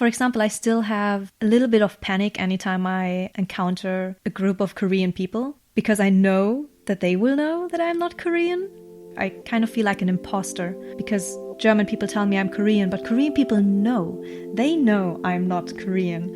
For example, I still have a little bit of panic anytime I encounter a group of Korean people because I know that they will know that I'm not Korean. I kind of feel like an imposter because German people tell me I'm Korean, but Korean people know. They know I'm not Korean.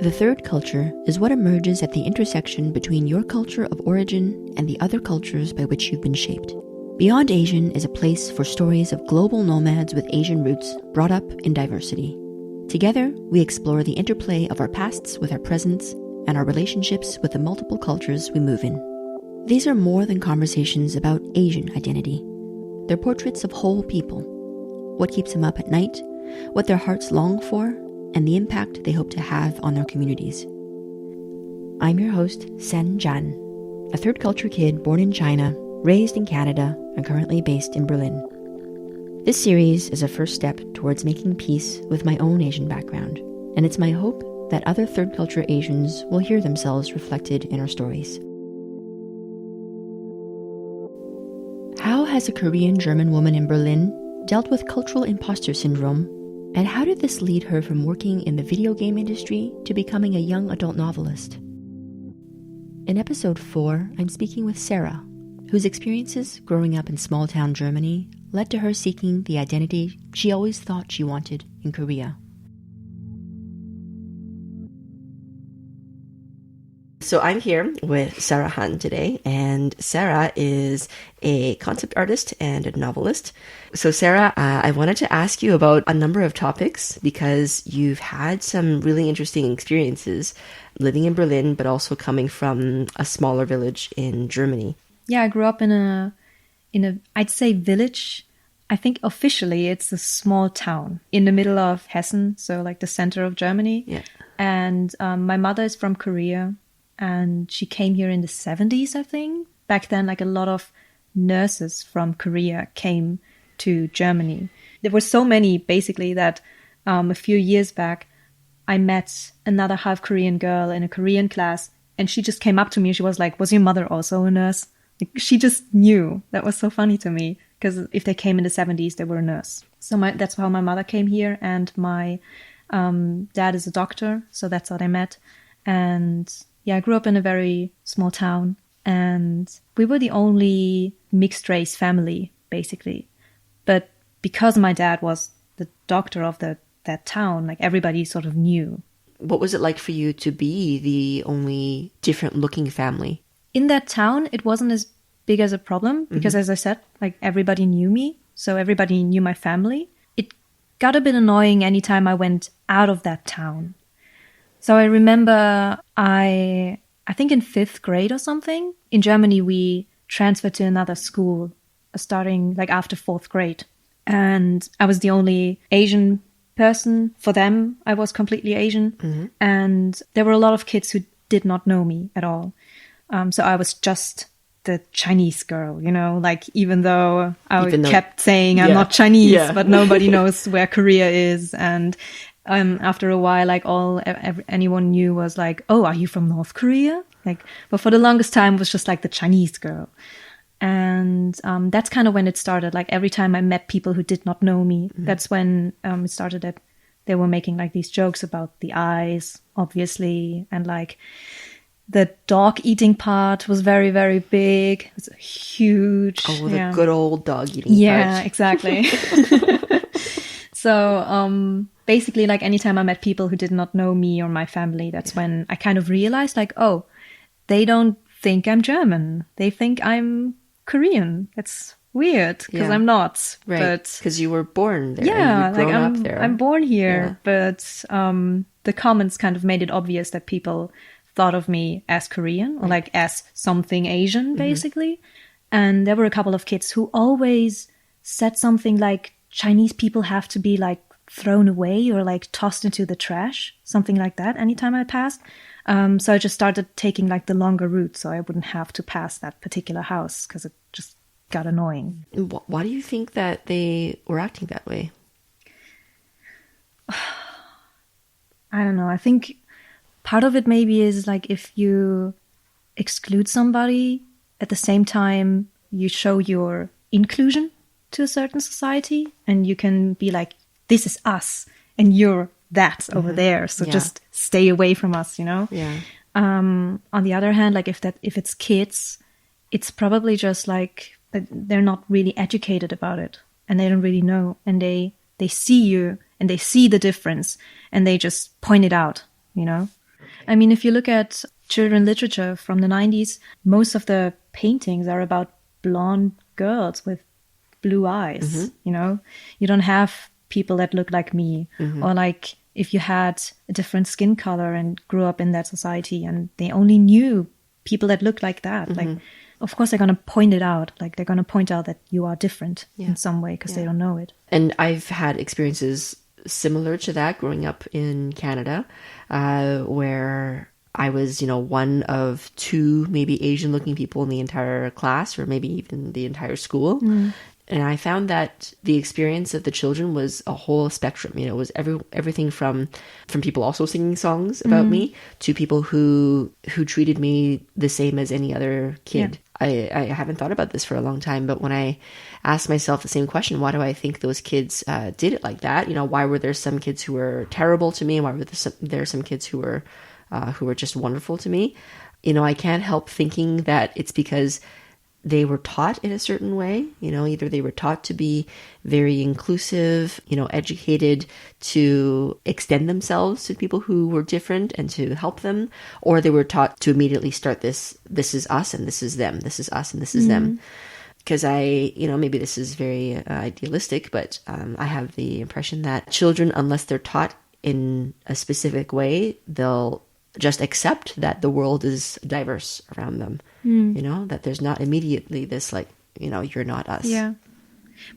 The third culture is what emerges at the intersection between your culture of origin and the other cultures by which you've been shaped. Beyond Asian is a place for stories of global nomads with Asian roots brought up in diversity. Together, we explore the interplay of our pasts with our presents and our relationships with the multiple cultures we move in. These are more than conversations about Asian identity. They're portraits of whole people, what keeps them up at night, what their hearts long for, and the impact they hope to have on their communities. I'm your host, Sen Jan, a third culture kid born in China, raised in Canada, and currently based in Berlin. This series is a first step towards making peace with my own Asian background, and it's my hope that other third culture Asians will hear themselves reflected in our stories. How has a Korean-German woman in Berlin dealt with cultural imposter syndrome, and how did this lead her from working in the video game industry to becoming a young adult novelist? In episode 4, I'm speaking with Sarah, whose experiences growing up in small-town Germany led to her seeking the identity she always thought she wanted in Korea. So I'm here with Sarah Hahn today, and Sarah is a concept artist and a novelist. So Sarah, I wanted to ask you about a number of topics because you've had some really interesting experiences living in Berlin, but also coming from a smaller village in Germany. Yeah, I grew up in a I'd say village. I think officially it's a small town in the middle of Hessen, so like the center of Germany. Yeah. And my mother is from Korea. And she came here in the 70s, I think. Back then, like a lot of nurses from Korea came to Germany. There were so many, basically, that a few years back, I met another half Korean girl in a Korean class. And she just came up to me. She was like, was your mother also a nurse? Like, she just knew. That was so funny to me. Because if they came in the 70s, they were a nurse. So that's how my mother came here. And my dad is a doctor. So that's how they met. And yeah, I grew up in a very small town, and we were the only mixed-race family, basically. But because my dad was the doctor of that town, like everybody sort of knew. What was it like for you to be the only different-looking family? In that town, it wasn't as big as a problem, because as I said, like everybody knew me, so everybody knew my family. It got a bit annoying anytime I went out of that town. So I remember I think in 5th grade or something, in Germany, we transferred to another school starting like after 4th grade. And I was the only Asian person. For them, I was completely Asian. Mm-hmm. And there were a lot of kids who did not know me at all. So I was just the Chinese girl, you know, like even though kept saying I'm not Chinese, but nobody knows where Korea is. And after a while, like anyone knew was like, oh, are you from North Korea? Like, but for the longest time, it was just like the Chinese girl. And that's kind of when it started. Like every time I met people who did not know me, that's when it started that they were making like these jokes about the eyes, obviously. And like the dog eating part was very, very big. It was huge. Oh, the good old dog eating part. Yeah, exactly. So basically, like anytime I met people who did not know me or my family, that's when I kind of realized like, oh, they don't think I'm German. They think I'm Korean. That's weird because I'm not. Right, because you were born there. Yeah, and you've grown like up there. I'm born here. Yeah. But the comments kind of made it obvious that people thought of me as Korean or like as something Asian, basically. And there were a couple of kids who always said something like, Chinese people have to be like thrown away or like tossed into the trash, something like that anytime I passed. So I just started taking like the longer route so I wouldn't have to pass that particular house because it just got annoying. Why do you think that they were acting that way? I don't know. I think part of it maybe is like if you exclude somebody, at the same time you show your inclusion. to a certain society, and you can be like, this is us and you're that over there, so just stay away from us, you know. On the other hand, like if it's kids, it's probably just like they're not really educated about it, and they don't really know, and they see you and they see the difference and they just point it out, you know. I mean, if you look at children literature from the 90s, most of the paintings are about blonde girls with blue eyes, you know. You don't have people that look like me, or like if you had a different skin color and grew up in that society and they only knew people that look like that, like, of course they're going to point it out. Like they're going to point out that you are different in some way because they don't know it. And I've had experiences similar to that growing up in Canada, where I was, you know, one of two maybe Asian looking people in the entire class, or maybe even the entire school. And I found that the experience of the children was a whole spectrum. You know, it was everything from people also singing songs about me to people who treated me the same as any other kid. I haven't thought about this for a long time, but when I asked myself the same question, why do I think those kids did it like that? You know, why were there some kids who were terrible to me? Why were there some kids who were just wonderful to me? You know, I can't help thinking that it's because they were taught in a certain way. You know, either they were taught to be very inclusive, you know, educated to extend themselves to people who were different and to help them, or they were taught to immediately start this is us and this is them, this is us and this is them. Because you know, maybe this is very idealistic, but I have the impression that children, unless they're taught in a specific way, they'll just accept that the world is diverse around them. You know, that there's not immediately this like, you know, you're not us. Yeah.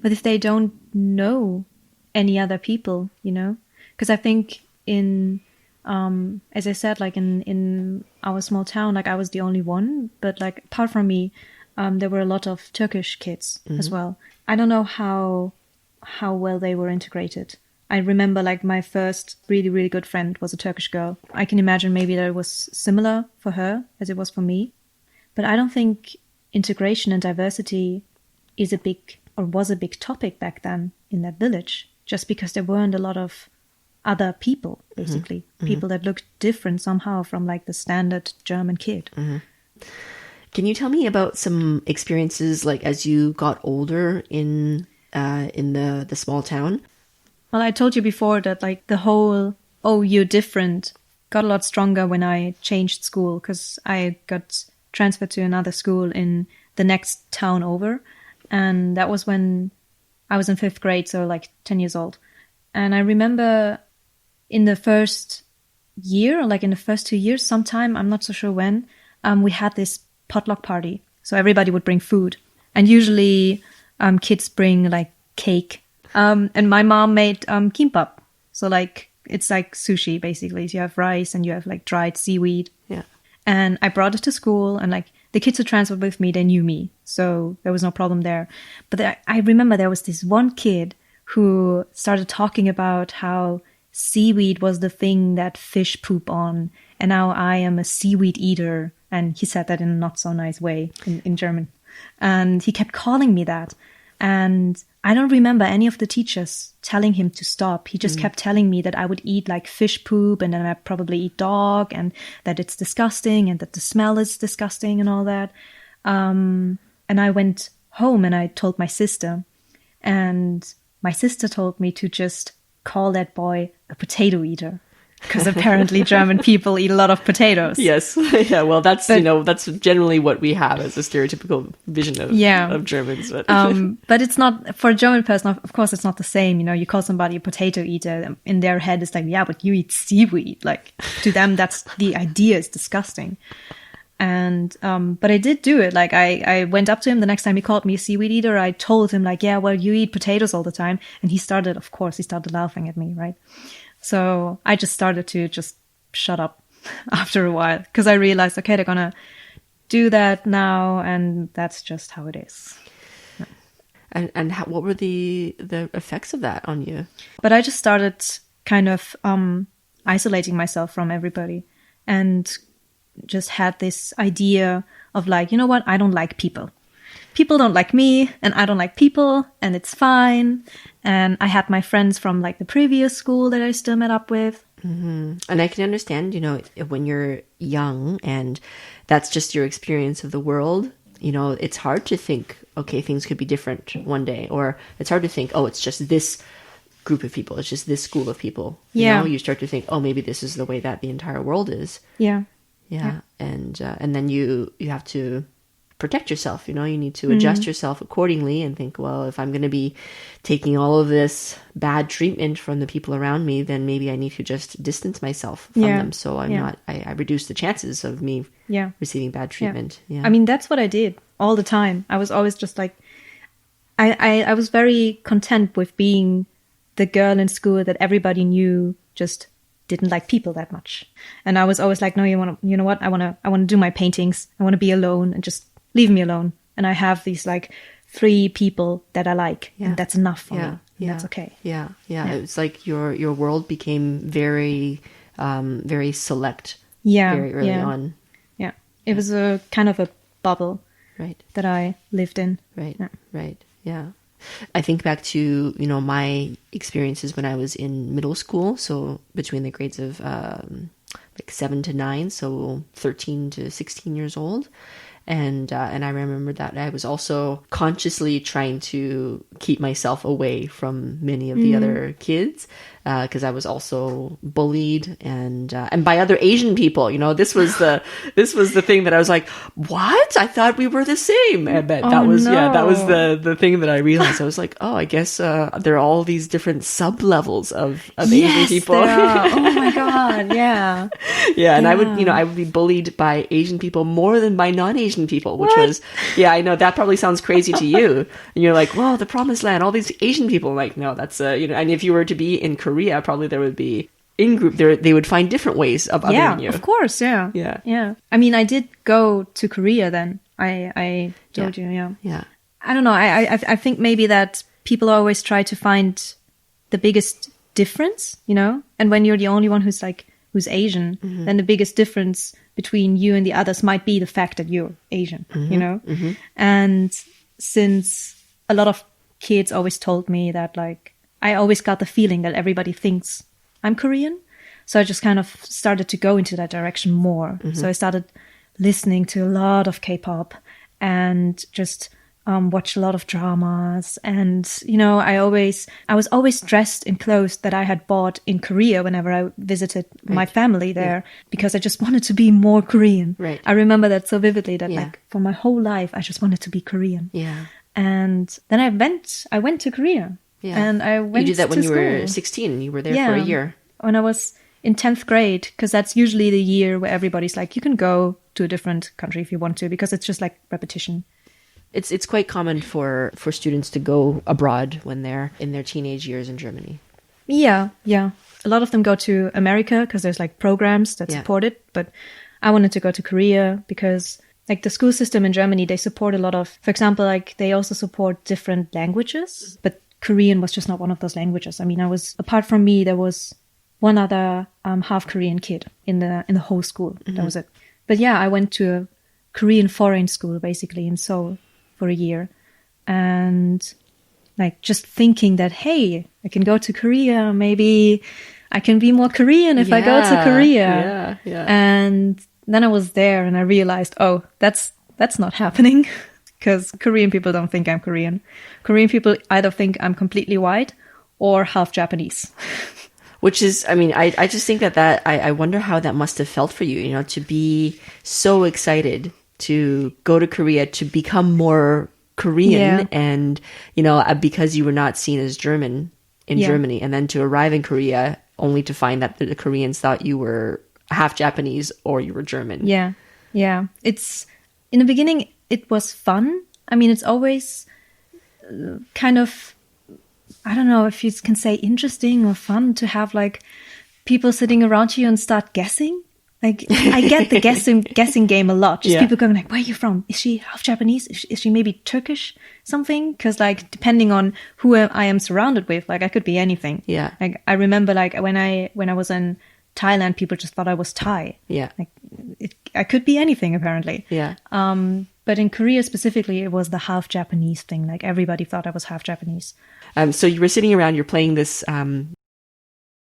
But if they don't know any other people, you know, because I think in, as I said, like in our small town, like I was the only one, but like apart from me, there were a lot of Turkish kids as well. I don't know how well they were integrated. I remember like my first really, really good friend was a Turkish girl. I can imagine maybe that it was similar for her as it was for me. But I don't think integration and diversity was a big topic back then in that village, just because there weren't a lot of other people, basically. People that looked different somehow from like the standard German kid. Can you tell me about some experiences like as you got older in the small town? Well, I told you before that like the whole, oh, you're different, got a lot stronger when I changed school, because I got transferred to another school in the next town over. And that was when I was in 5th grade, so like 10 years old. And I remember in the first year, or like in the first 2 years, sometime, I'm not so sure when, we had this potluck party. So everybody would bring food. And usually kids bring like cake. And my mom made kimbap. So like, it's like sushi, basically. So you have rice and you have like dried seaweed. Yeah. And I brought it to school, and like the kids who transferred with me, they knew me. So there was no problem there. But I remember there was this one kid who started talking about how seaweed was the thing that fish poop on. And now I am a seaweed eater. And he said that in a not so nice way in German. And he kept calling me that. And I don't remember any of the teachers telling him to stop. He just kept telling me that I would eat like fish poop, and then I'd probably eat dog, and that it's disgusting, and that the smell is disgusting and all that. And I went home and I told my sister, and my sister told me to just call that boy a potato eater. Because apparently German people eat a lot of potatoes. Yes. Yeah, well, that's generally what we have as a stereotypical vision of Germans. But it's not, for a German person, of course, it's not the same. You know, you call somebody a potato eater, in their head it's like, yeah, but you eat seaweed. Like, to them, that's the idea is disgusting. And, but I did do it. Like, I went up to him the next time he called me a seaweed eater. I told him like, yeah, well, you eat potatoes all the time. And he started laughing at me, right? So I just started to just shut up after a while, because I realized, okay, they're going to do that now, and that's just how it is. And what were the effects of that on you? But I just started kind of isolating myself from everybody, and just had this idea of like, you know what, I don't like people. people don't like me and I don't like people and it's fine. And I had my friends from like the previous school that I still met up with. Mm-hmm. And I can understand, when you're young and that's just your experience of the world, it's hard to think, okay, things could be different one day. Or it's hard to think, oh, it's just this group of people. It's just this school of people. You start to think, oh, maybe this is the way that the entire world is. Yeah. And then you have to protect yourself. You need to adjust yourself accordingly and think, well, if I'm going to be taking all of this bad treatment from the people around me, then maybe I need to just distance myself from them. So I reduce the chances of me receiving bad treatment. I mean, that's what I did all the time. I was always just like, I was very content with being the girl in school that everybody knew just didn't like people that much. And I was always like, no, you know what? I want to do my paintings. I want to be alone and just leave me alone. And I have these like 3 people that I like, and that's enough for me. And that's okay. Yeah. It's like your world became very, very select. Very early on. Yeah. It was a kind of a bubble, right, that I lived in. Right. Yeah. I think back to, my experiences when I was in middle school. So between the grades of like 7 to 9, so 13 to 16 years old. And I remember that I was also consciously trying to keep myself away from many of the other kids, because I was also bullied and by other Asian people. This was the thing that I was like, what? I thought we were the same. And that was the thing that I realized. I was like, oh, I guess there are all these different sub levels of Asian people. There are. Oh my god, yeah. Yeah, and I would be bullied by Asian people more than by non-Asian people, which was, I know that probably sounds crazy to you. And you're like, well, the promised land, all these Asian people. I'm like, no, that's, and if you were to be in Korea, probably there would be in group, they would find different ways of othering you. Yeah, of course, yeah. I mean, I did go to Korea then. I told you, Yeah. I don't know. I think maybe that people always try to find the biggest difference, and when you're the only one who's Asian, then the biggest difference between you and the others might be the fact that you're Asian, And since a lot of kids always told me that, like, I always got the feeling that everybody thinks I'm Korean. So I just kind of started to go into that direction more. So I started listening to a lot of K-pop and just watched a lot of dramas. And, I was always dressed in clothes that I had bought in Korea whenever I visited my family there, because I just wanted to be more Korean. Right. I remember that so vividly that like for my whole life, I just wanted to be Korean. Yeah. And then I went to Korea. Yeah. And I went to You did that when you school. were 16. You were there for a year. When I was in 10th grade, because that's usually the year where everybody's like, you can go to a different country if you want to, because it's just like repetition. It's quite common for students to go abroad when they're in their teenage years in Germany. Yeah. A lot of them go to America because there's like programs that support it. But I wanted to go to Korea because like the school system in Germany, they support a lot of, for example, like they also support different languages, but Korean was just not one of those languages. I mean, apart from me, there was one other half Korean kid in the whole school. That was it. But yeah, I went to a Korean foreign school basically in Seoul for a year, and like just thinking that, hey, I can go to Korea, maybe I can be more Korean if I go to Korea. Yeah. And then I was there and I realized, oh, that's not happening, because Korean people don't think I'm Korean. Korean people either think I'm completely white or half Japanese. Which is, I mean, I just think that I wonder how that must have felt for you, to be so excited to go to Korea, to become more Korean, and, because you were not seen as German in Germany, and then to arrive in Korea only to find that the Koreans thought you were half Japanese or you were German. Yeah. It's, in the beginning, it was fun. I mean, it's always kind of, I don't know if you can say interesting or fun to have like people sitting around you and start guessing. Like, I get the guessing game a lot. Just people going like, where are you from? Is she half Japanese? Is she maybe Turkish? Something? Because like, depending on who I am surrounded with, like I could be anything. Yeah. Like, I remember like when I was in Thailand, people just thought I was Thai. Yeah. Like, I could be anything apparently. Yeah. But in Korea specifically, it was the half Japanese thing. Like everybody thought I was half Japanese. So you were sitting around, you're playing this